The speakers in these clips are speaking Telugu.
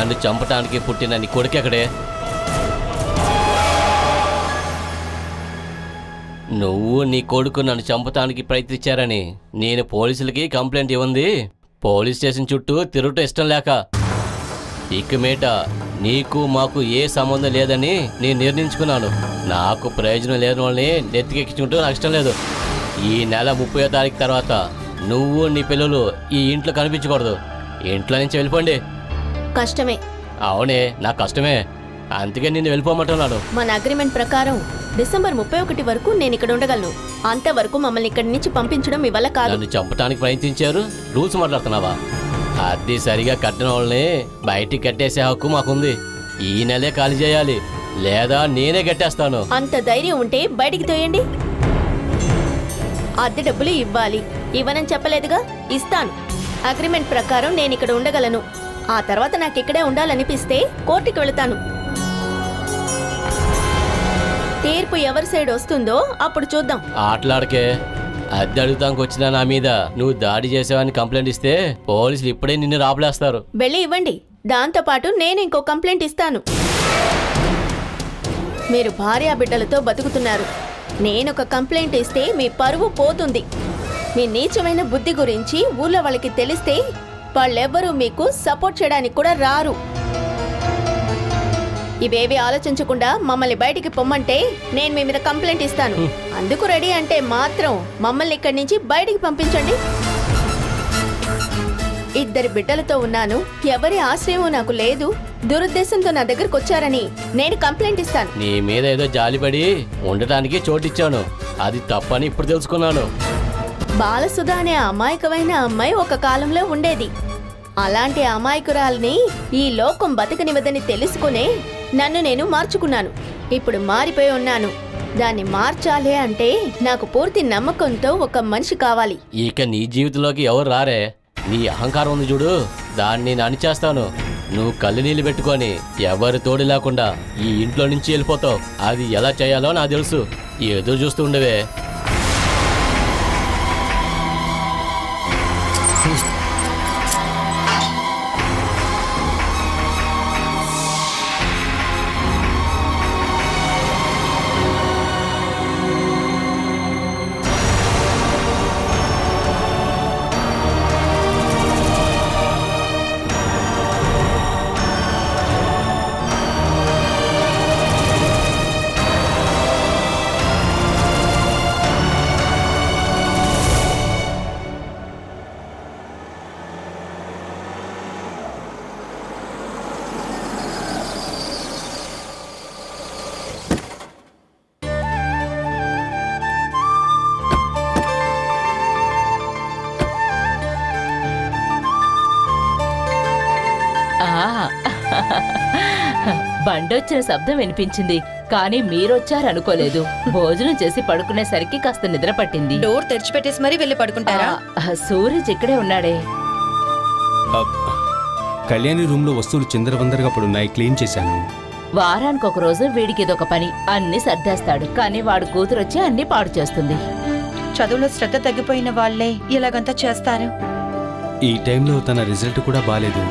నన్ను చంపటానికి పుట్టిన నీ కొడుకెక్కడే? నువ్వు నీ కొడుకు నన్ను చంపటానికి ప్రయత్నించారని నేను పోలీసులకి కంప్లైంట్ ఇవ్వండి. పోలీస్ స్టేషన్ చుట్టూ తిరగటం ఇష్టం లేక ఇక మీట నీకు మాకు ఏ సంబంధం లేదని నేను నిర్ణయించుకున్నాను. నాకు ప్రయోజనం లేని వాళ్ళని నెత్తికెక్కించుకుంటూ నాకు ఇష్టం లేదు. ఈ నెల 30వ తారీఖు తర్వాత నువ్వు నీ పిల్లలు ఈ ఇంట్లో కనిపించకూడదు. ఇంట్లో నుంచి వెళ్ళిపోండి. కష్టమే. అవునే, నాకు కష్టమే. అందుకే నిన్ను వెళ్ళిపోమంటున్నాను. మన అగ్రిమెంట్ ప్రకారం డిసెంబర్ 31 వరకు నేను ఇక్కడ ఉండగలను. అంతవరకు మమ్మల్ని ఇక్కడి నుంచి పంపించడం మీ వల్ల కాదు. నన్ను చంపడానికి ప్రయత్నించారు, రూల్స్ మాట్లాడుతున్నావా? అది సరిగా కట్టిన వాళ్ళని బయటికి కట్టేసే హక్కు మాకుంది. ఈ నెలే ఖాళీ చేయాలి, లేదా నేనే కట్టేస్తాను. అంత ధైర్యం ఉంటే బయటికి తోయండి. అద్దె డబ్బులు ఇవ్వాలి. ఇవ్వనని చెప్పలేదుగా, ఇస్తాను. అగ్రిమెంట్ ప్రకారం నేను ఇక్కడ ఉండగలను. ఆ తర్వాత నాకు ఇక్కడే ఉండాలనిపిస్తే కోర్టుకి వెళతాను. తీర్పు ఎవరి సైడ్ వస్తుందో అప్పుడు చూద్దాం. ఆటలాడకే. అద్దె అడుగుతానికి వచ్చినా నా మీద నువ్వు దాడి చేసావని కంప్లైంట్ ఇస్తే పోలీసులు ఇప్పుడే నిన్ను రాపులేస్తారు. వెళ్ళి ఇవ్వండి. దాంతో పాటు నేను ఇంకో కంప్లైంట్ ఇస్తాను. మీరు భార్యా బిడ్డలతో బతుకుతున్నారు. నేనొక కంప్లైంట్ ఇస్తే మీ పరువు పోతుంది. మీ నీచమైన బుద్ధి గురించి ఊళ్ళో వాళ్ళకి తెలిస్తే వాళ్ళెవ్వరూ మీకు సపోర్ట్ చేయడానికి కూడా రారు. ఇవేవి ఆలోచించకుండా మమ్మల్ని బయటికి పొమ్మంటే నేను మీ మీద కంప్లైంట్ ఇస్తాను. అందుకు రెడీ అంటే మాత్రం మమ్మల్ని ఇక్కడి నుంచి బయటికి పంపించండి. 2 బిడ్డలతో ఉన్నాను. ఎవరి ఆశ్రయం నాకు లేదు. దురుద్దేశంతో నా దగ్గరకు వచ్చారని నేను కంప్లైంట్ ఇస్తాను. నీ మీద ఏదో జాలిపడి ఉండటానికి చోటిచ్చాను. అది తప్పని ఇప్పుడు తెలుసుకున్నాను. బాలసుధ అనే అమాయకమైన అమ్మాయి ఒక కాలంలో ఉండేది. అలాంటి అమాయకురాల్ని ఈ లోకం బతకనివ్వదని తెలుసుకునే నన్ను నేను మార్చుకున్నాను. ఇప్పుడు మారిపోయి ఉన్నాను. దాన్ని మార్చాలి అంటే నాకు పూర్తి నమ్మకంతో ఒక మనిషి కావాలి. ఇక నీ జీవితంలోకి ఎవరు రారే. నీ అహంకారం ఉంది చూడు, దాన్ని నేను అణిచేస్తాను. నువ్వు కళ్ళు నీళ్ళు పెట్టుకొని ఎవరి తోడు లేకుండా ఈ ఇంట్లో నుంచి వెళ్ళిపోతావు. అది ఎలా చేయాలో నాకు తెలుసు. ఎదురు చూస్తూ ఉండవే. బండొచ్చిన శబ్దం వినిపించింది, కానీ మీరొచ్చారనుకోలేదు. భోజనం చేసి పడుకునేసరికి కాస్త నిద్ర పట్టింది. డోర్ తెరిచిపెట్టేసి మరీ వెళ్ళి పడుకుంటారా? సూరజ్ ఇక్కడే ఉన్నాడే. కళ్యాణి రూమ్ లో వస్తువులు చిందరవందరగా పడున్నాయి, క్లీన్ చేశాను. వారానికి ఒక రోజు వీడికి ఇదొక పని. అన్ని సర్దేస్తాడు, కానీ వాడు కూతురొచ్చి అన్ని పాడు చేస్తుంది. చదువులో శ్రద్ధ తగ్గిపోయిన వాళ్లే ఇలాగంతా చేస్తారు. ఈ టైంలో తన రిజల్ట్ కూడా బాలేదు.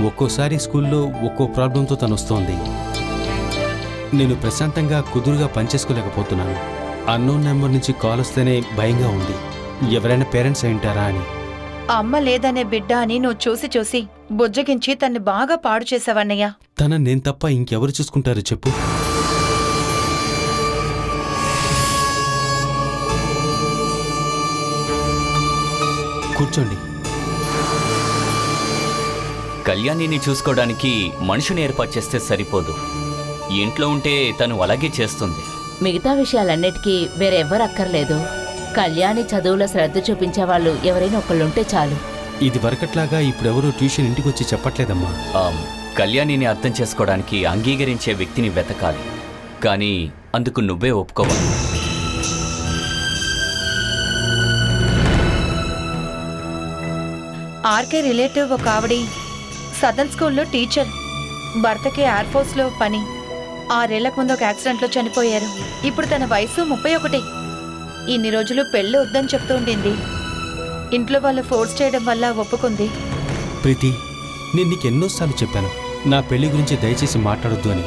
ఒక్కోసారి స్కూల్లో ఒక్కో ప్రాబ్లంతో తను వస్తోంది. నేను ప్రశాంతంగా కుదురుగా పనిచేసుకోలేకపోతున్నాను. అన్నోన్ నెంబర్ నుంచి కాల్ వస్తేనే భయంగా ఉంది. ఎవరైనా పేరెంట్స్ అయింటారా అని. అమ్మ లేదనే బిడ్డ అని నువ్వు చూసి చూసి బుజ్జగించి తన్ని బాగా పాడు చేసావన్నయ్య. తన నేను తప్ప ఇంకెవరు చూసుకుంటారు చెప్పు? కూర్చోండి. కళ్యాణిని చూసుకోవడానికి మనుషుని ఏర్పాటు చేస్తే సరిపోదు. ఇంట్లో ఉంటే తను అలాగే చేస్తుంది. మిగతా విషయాలన్నిటికీ వేరెవ్వరు అక్కర్లేదు. కళ్యాణి చదువులో శ్రద్ధ చూపించే వాళ్ళు ఎవరైనా ఒకళ్ళుంటే చాలు. ఇది వరకట్లాగా ఇప్పుడెవరూ ట్యూషన్ ఇంటికి వచ్చి చెప్పట్లేదమ్మా. కళ్యాణిని అర్థం చేసుకోవడానికి అంగీకరించే వ్యక్తిని వెతకాలి, కానీ అందుకు నువ్వే ఒప్పుకోవాలి. ఆర్కే రిలేటివ్ ఒక ఆవిడ సదర్న్ స్కూల్లో టీచర్. భర్తకి ఎయిర్ ఫోర్స్లో పని. 6 ఏళ్లకు ముందు ఒక యాక్సిడెంట్లో చనిపోయారు. ఇప్పుడు తన వయసు 31. ఇన్ని రోజులు పెళ్ళి వద్దని చెప్తూ ఉండింది. ఇంట్లో వాళ్ళు ఫోర్స్ చేయడం వల్ల ఒప్పుకుంది. ప్రీతి, నేను నీకెన్నోసార్లు చెప్పాను, నా పెళ్లి గురించి దయచేసి మాట్లాడొద్దు అని.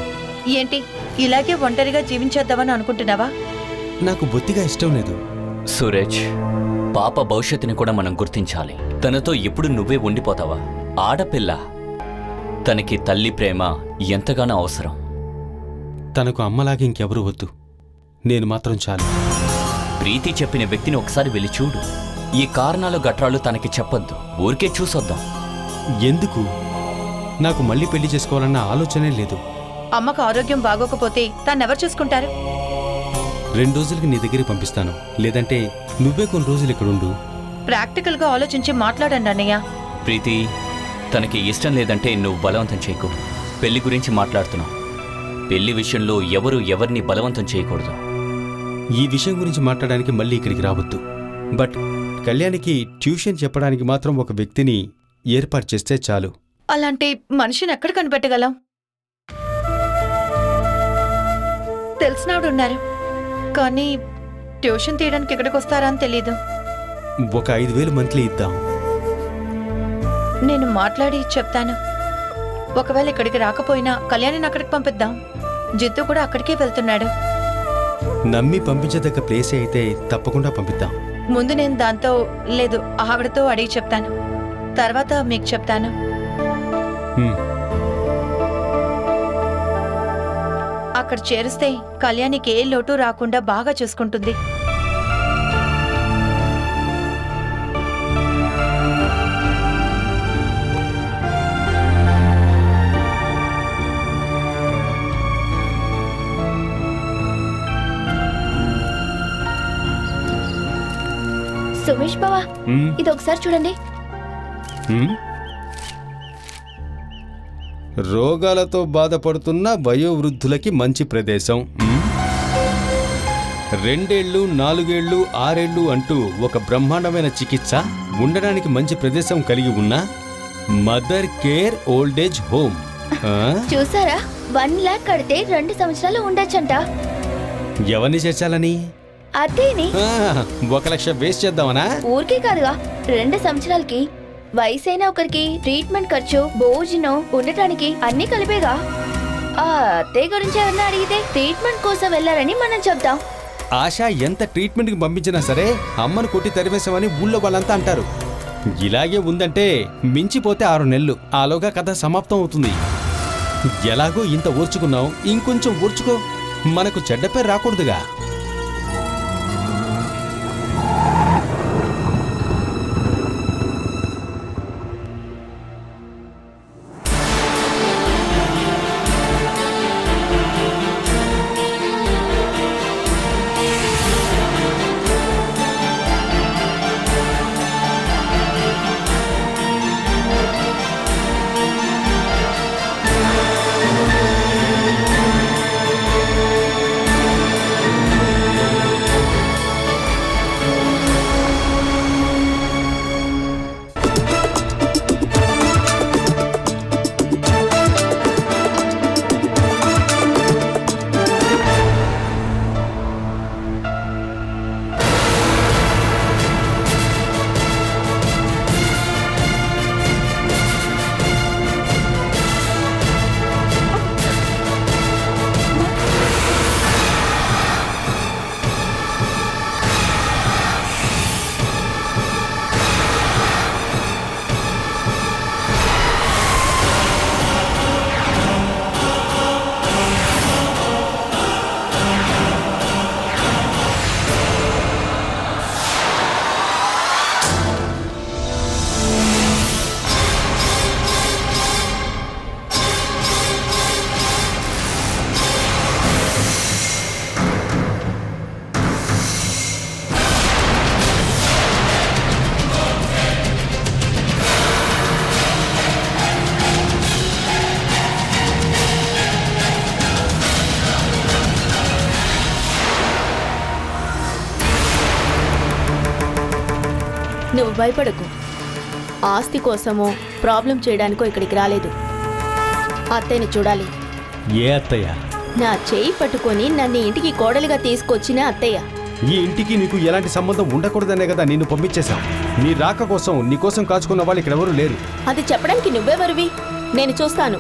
ఏంటి ఇలాగే ఒంటరిగా జీవించేద్దామని అనుకుంటున్నావా? నాకు బొత్తిగా ఇష్టం లేదు. సూరజ్, పాప భవిష్యత్తుని కూడా మనం గుర్తించాలి. తనతో ఎప్పుడు నువ్వే ఉండిపోతావా? ఆడపిల్ల, తనకి తల్లి ప్రేమ ఎంతగానో అవసరం. తనకు అమ్మలాగా ఇంకెవరూ వద్దు, నేను మాత్రం చాలు. ప్రీతి చెప్పిన వ్యక్తిని ఒకసారి వెళ్ళి చూడు. ఈ కారణాలు గట్రాలు తనకి చెప్పొద్దు, ఊరికే చూసొద్దాం. ఎందుకు? నాకు మళ్ళీ పెళ్లి చేసుకోవాలన్న ఆలోచనే లేదు. అమ్మకు ఆరోగ్యం బాగోకపోతే తన్నెవరు చూసుకుంటారు? 2 రోజులకి నీ దగ్గరికి పంపిస్తాను, లేదంటే నువ్వే కొన్ని రోజులు ఇక్కడుండు. ప్రాక్టికల్ గా ఆలోచించి మాట్లాడండి అన్నయ్య. ప్రీతి, తనకి ఇష్టం లేదంటే నువ్వు బలవంతం చేయకు. పెళ్లి గురించి మాట్లాడుతున్నావు. పెళ్లి విషయంలో ఎవరు ఎవరిని బలవంతం చేయకూడదు. ఈ విషయం గురించి మాట్లాడడానికి మళ్ళీ ఇక్కడికి రావద్దు. బట్ కళ్యాణికి ట్యూషన్ చెప్పడానికి మాత్రం ఒక వ్యక్తిని ఏర్పాటు చేస్తే చాలు. అలాంటి మనిషిని ఎక్కడ కనిపెట్టగలం? తెలిసినాడున్నారు, కానీ ట్యూషన్ తీయడానికి ఇక్కడికి వస్తారా అని తెలీదు. ఒక 5,000 మంత్లీ ఇద్దాం. నేను మాట్లాడి చెప్తాను. ఒకవేళ ఇక్కడికి రాకపోయినా కళ్యాణిని అక్కడికి పంపిద్దాం. జిత్తు కూడా అక్కడికే వెళ్తున్నాడు. నమ్మి పంపించదగ్గ ప్లేసే అయితే తప్పకుండా పంపిద్దాం. ముందు నేను దాంతో లేదు ఆవిడతో అడిగి చెప్తాను, తర్వాత మీకు చెప్తాను. అక్కడ చేరిస్తే కళ్యాణికి ఏ లోటు రాకుండా బాగా చూసుకుంటుంది. సుమేష్ బావా, ఇది ఒకసారి చూడండి. రోగాలతో బాధపడుతున్న వయోవృద్ధులకి మంచి ప్రదేశం. 2 ఏళ్ళు 4 ఏళ్ళు 6 ఏళ్ళు అంటూ ఒక బ్రహ్మాండమైన చికిత్స ఉండడానికి మంచి ప్రదేశం కలిగి ఉన్న మదర్ కేర్ ఓల్డేజ్ హోమ్. చూసారా, 1 లాక్ కడితే 2 సంవత్సరాలు ఉండొచ్చంట. ఎవరిని చేర్చాలని? అదేని 1 లక్ష వేస్ట్ చేద్దామనా? ఊరికే కాదుగా, 2 సంవత్సరాలకి వయసైన ఒకరికి ట్రీట్మెంట్ ఖర్చు, భోజనం, ఉండటానికి అన్ని కలిపేగా. ఆ అత్తయ్య గురించి ఎవరన్నా అడిగితే ట్రీట్మెంట్ కోసం వెళ్లారని మనం చెప్తాం. ఆశ ఎంత ట్రీట్మెంట్కి పంపించినా సరే అమ్మను కొట్టి తరివేశామని ఊళ్ళో వాళ్ళంతా అంటారు. ఇలాగే ఉందంటే మించిపోతే 6 నెలలు, ఆలోగా కథ సమాప్తం అవుతుంది. ఎలాగో ఇంత ఓర్చుకున్నావు, ఇంకొంచెం ఓర్చుకో, మనకు చెడ్డ పేరు రాకూడదుగా. నువ్వు భయపడకు. ఆస్తి కోసమో ప్రాబ్లం చేయడానికో ఇక్కడికి రాలేదు. అత్తయ్యని చూడాలి. ఏ అత్తయ్య? నా చేయి పట్టుకొని నన్ను ఇంటికి కోడలిగా తీసుకొచ్చిన అత్తయ్య. ఈ ఇంటికి నీకు ఎలాంటి సంబంధం ఉండకూడదనే కదా నిన్ను పంపించేశాం. నీ రాక కోసం నీకోసం కాచుకున్న వాళ్ళు ఇక్కడెవరూ లేరు. అది చెప్పడానికి నువ్వెవరివి? నేను చూస్తాను.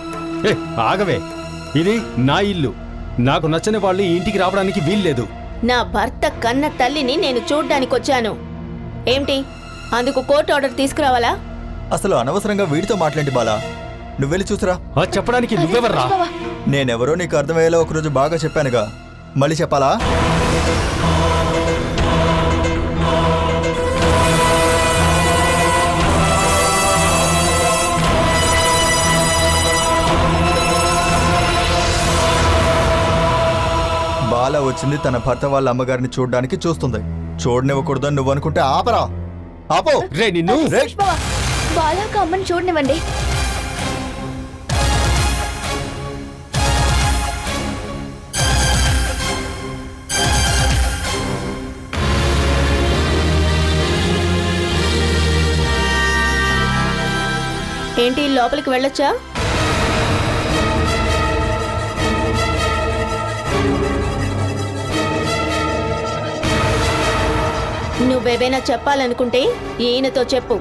ఆగవే, ఇది నా ఇల్లు. నాకు నచ్చని వాళ్ళు ఈ ఇంటికి రావడానికి వీల్లేదు. నా భర్త కన్న తల్లిని నేను చూడ్డానికి వచ్చాను. ఏంటి, అందుకు కోర్టు ఆర్డర్ తీసుకురావాలా? అసలు అనవసరంగా వీడితో మాట్లాడి బాలా, నువ్వెళ్ళి చూసురా. చెప్పడానికి నువ్వెవర్రా? నేనెవరో నీకు అర్థమయ్యేలా ఒకరోజు బాగా చెప్పానుగా, మళ్ళీ చెప్పాలా? బాలా వచ్చింది తన భర్త వాళ్ళ అమ్మగారిని చూడడానికి చూస్తుంది. చూడనివ్వకూడదని నువ్వు అనుకుంటే ఆపరా, ఆపో. రే నిన్ను! బాలాకు అమ్మని చూడనివ్వండి. ఏంటి, లోపలికి వెళ్ళొచ్చా? నువ్వేమైనా చెప్పాలనుకుంటే ఈయనతో చెప్పు.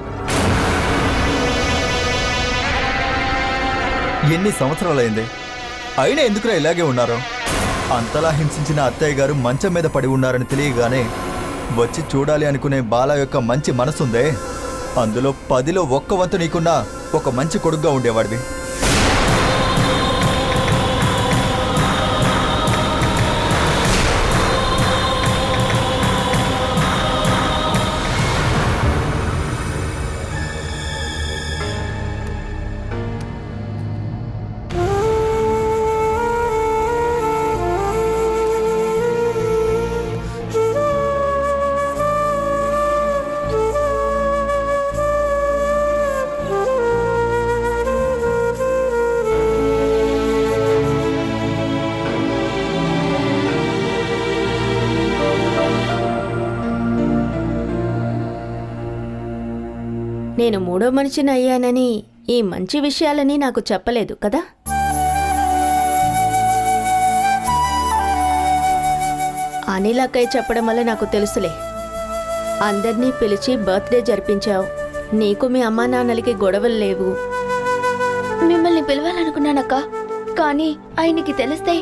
ఎన్ని సంవత్సరాలైంది, అయినా ఎందుకురా ఇలాగే ఉన్నారు? అంతలా హింసించిన అత్తయ్య గారు మంచం మీద పడి ఉన్నారని తెలియగానే వచ్చి చూడాలి అనుకునే బాల యొక్క మంచి మనసుందే, అందులో 10లో 1 వంతు నీకున్నా ఒక మంచి కొడుకుగా ఉండేవాడివి. నేను 3వ మనిషిని అయ్యానని ఈ మంచి విషయాలని నాకు చెప్పలేదు కదా? అనిల్ అక్కయ్య చెప్పడం వల్ల నాకు తెలుసులే. అందర్నీ పిలిచి బర్త్డే జరిపించావు. నీకు మీ అమ్మా నాన్నలకి గొడవలు లేవు. మిమ్మల్ని పిలవాలనుకున్నానక్క, కానీ ఆయనకి తెలిస్తే.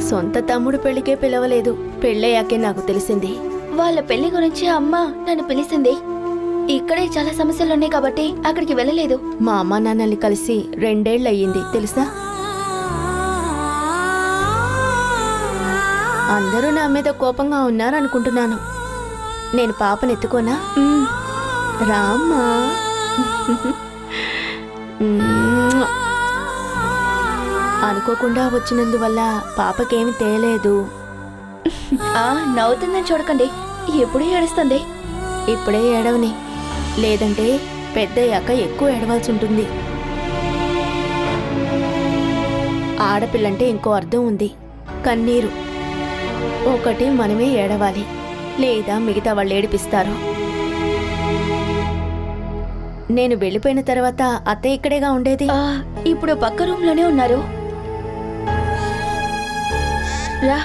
సొంత తమ్ముడు పెళ్లికే పిలవలేదు, పెళ్ళయ్యాకే నాకు తెలిసింది. వాళ్ళ పెళ్లి గురించి అమ్మ నన్ను పిలిచింది. ఇక్కడే చాలా సమస్యలున్నాయి కాబట్టి అక్కడికి వెళ్ళలేదు. మా అమ్మా నాన్నల్ని కలిసి 2 ఏళ్ళు అయ్యింది తెలుసా? అందరూ నా మీద కోపంగా ఉన్నారనుకుంటున్నాను. నేను పాపను ఎత్తుకోనా? రామ్మా. అనుకోకుండా వచ్చినందువల్ల పాపకేమి తేలేదు. నవ్వుతుందని చూడకండి, ఎప్పుడూ ఏడుస్తుంది. ఇప్పుడే ఏడవని, లేదంటే పెద్దయ్యాక ఎక్కువ ఏడవాల్సి ఉంటుంది. ఆడపిల్లంటే ఇంకో అర్థం ఉంది, కన్నీరు. ఒకటి మనమే ఏడవాలి, లేదా మిగతా వాళ్ళు ఏడిపిస్తారు. నేను వెళ్ళిపోయిన తర్వాత అత్తయ్య ఇక్కడేగా ఉండేది. ఇప్పుడు పక్క రూమ్ లోనే ఉన్నారు. రా.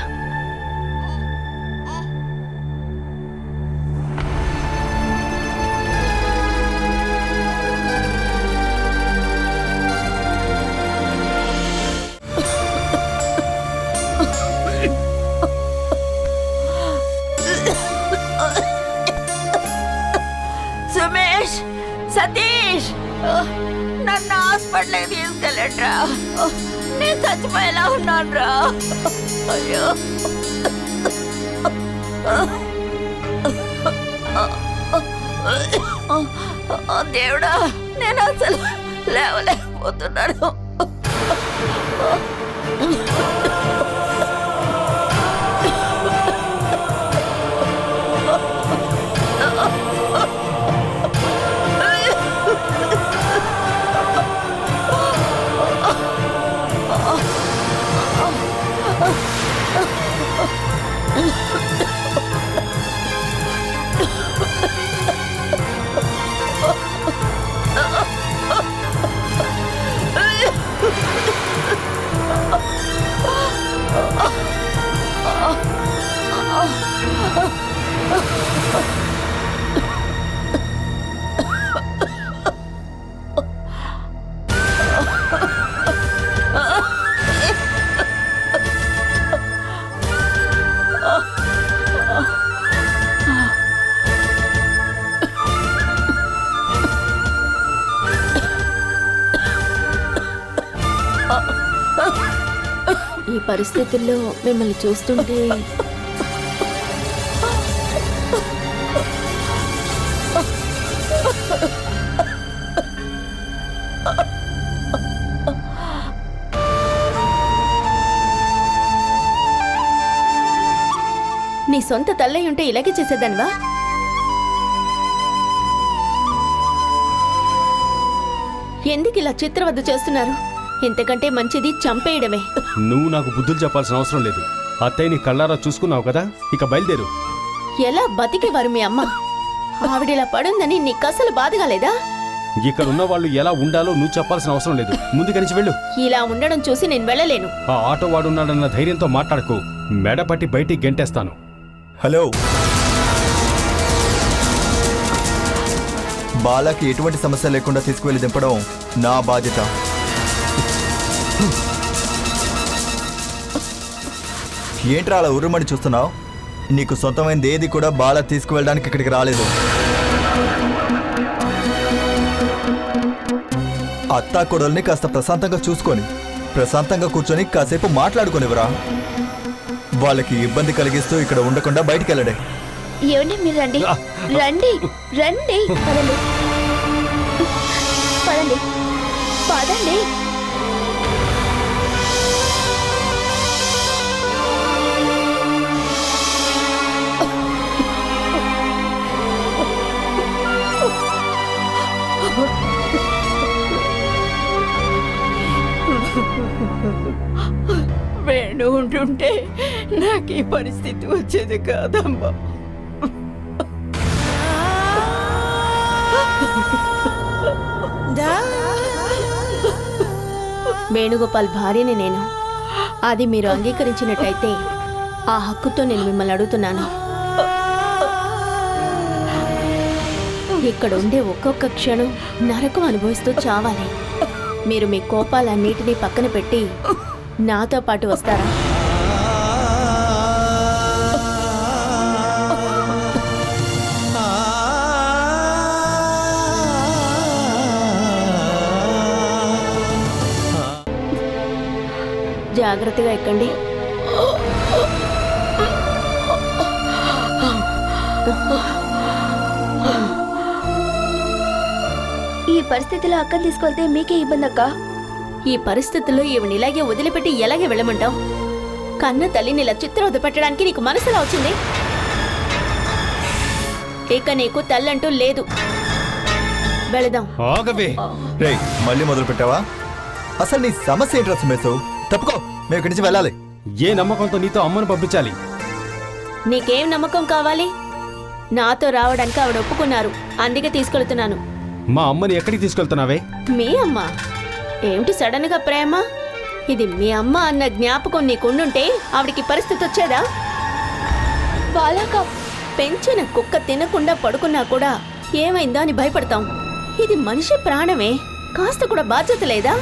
సుమేష్, సతీష్, నన్ను హాస్పిటల్కి తీసుకెళ్ళండ్రా. నేను చచ్చిపోయేలా ఉన్నాను రా. అయ్యో, దేవుడా, నేను అసలు లేవలేకపోతున్నాను. ఈ పరిస్థితుల్లో మిమ్మల్ని చూస్తుంటే నీ సొంత తల్లై ఉంటే ఇలాగే చేసేదానివా? ఎందుకు ఇలా చిత్రవద్ద చేస్తున్నారు? ఇంతకంటే మంచిది చంపేయడమే. నువ్వు నాకు బుద్ధులు చెప్పాల్సిన అవసరం లేదు. అత్తయ్యని కళ్ళారా చూసుకున్నావు కదా, ఇక బయలుదేరు. ఎలా బతికేవారు మీ అమ్మ? ఆవిడిలా పడుందని నీకు అసలు బాధగా లేదా? ఇక్కడ ఉన్న వాళ్ళు ఎలా ఉండాలో నువ్వు చెప్పాల్సిన అవసరం లేదు. ముందు కనిచి వెళ్ళు. ఇలా ఉండడం చూసి నేను వెళ్ళలేను. ఆ ఆటో వాడున్నాడన్న ధైర్యంతో మాట్లాడకు. మెడ పట్టి బయటికి గెంటేస్తాను. హలో, బాలాకి ఎటువంటి సమస్య లేకుండా తీసుకువెళ్ళి దింపడం నా బాధ్యత. ఏంట్రా అలా ఉర్రమని చూస్తున్నావు? నీకు సొంతమైనది ఏది కూడా బాలా తీసుకువెళ్ళడానికి ఇక్కడికి రాలేదు. అత్తా కొడల్ని కాస్త ప్రశాంతంగా చూసుకొని ప్రశాంతంగా కూర్చొని కాసేపు మాట్లాడుకునివరా. వాళ్ళకి ఇబ్బంది కలిగిస్తూ ఇక్కడ ఉండకుండా బయటికి వెళ్ళడే. ఏమండి మీరు రండి రండి రండి పదండి పదండి పదండి. వేణు ఉంటుంటే నాకు ఈ పరిస్థితి వచ్చేది కాదమ్మా. వేణుగోపాల్ భార్యని నేను. అది మీరు అంగీకరించినట్టయితే ఆ హక్కుతో నేను మిమ్మల్ని అడుగుతున్నాను. ఇక్కడ ఉండే ఒక్కొక్క క్షణం నరకం అనుభవిస్తూ చావాలి. మీరు మీ కోపాలన్నిటినీ పక్కన పెట్టి నాతో పాటు వస్తారా? జాగ్రత్తగా ఎక్కండి. ఈ పరిస్థితిలో అక్కని తీసుకెళ్తే మీకే ఇబ్బంది అక్క. ఈ పరిస్థితుల్లో ఈవిని ఇలాగే వదిలిపెట్టి ఎలాగే వెళ్ళమంటావు? కన్న తల్లిని ఇలా చిత్రవద పెట్టడానికి నీకు మనసులా వచ్చింది? ఇక నీకు తల్లంటూ లేదు. వెళదాం. రేయ్, మళ్ళీ మొదలు పెట్టావా? అసలు నీ సమస్య ఏంట్రా సుమేశు? తప్పుకో, మేము ఇక్కడి నుంచి వెళ్ళాలి. ఏ నమ్మకంతో నీతో అమ్మను పంపించాలి? నీకేం నమ్మకం కావాలి? నాతో రావడానికి ఆవిడ ఒప్పుకున్నారు, అందుకే తీసుకెళ్తున్నాను. మా అమ్మని ఎక్కడికి తీసుకెళ్తున్నావే? మీ అమ్మ ఏమిటి సడన్ గా ప్రేమ? ఇది మీ అమ్మ అన్న జ్ఞాపకం నీకుండుంటే ఆవిడికి పరిస్థితి వచ్చేదా? బాలాక పెంచిన కుక్క తినకుండా పడుకున్నా కూడా ఏమైందో అని భయపడతాం. ఇది మనిషి ప్రాణమే, కాస్త కూడా బాధ్యత లేదా?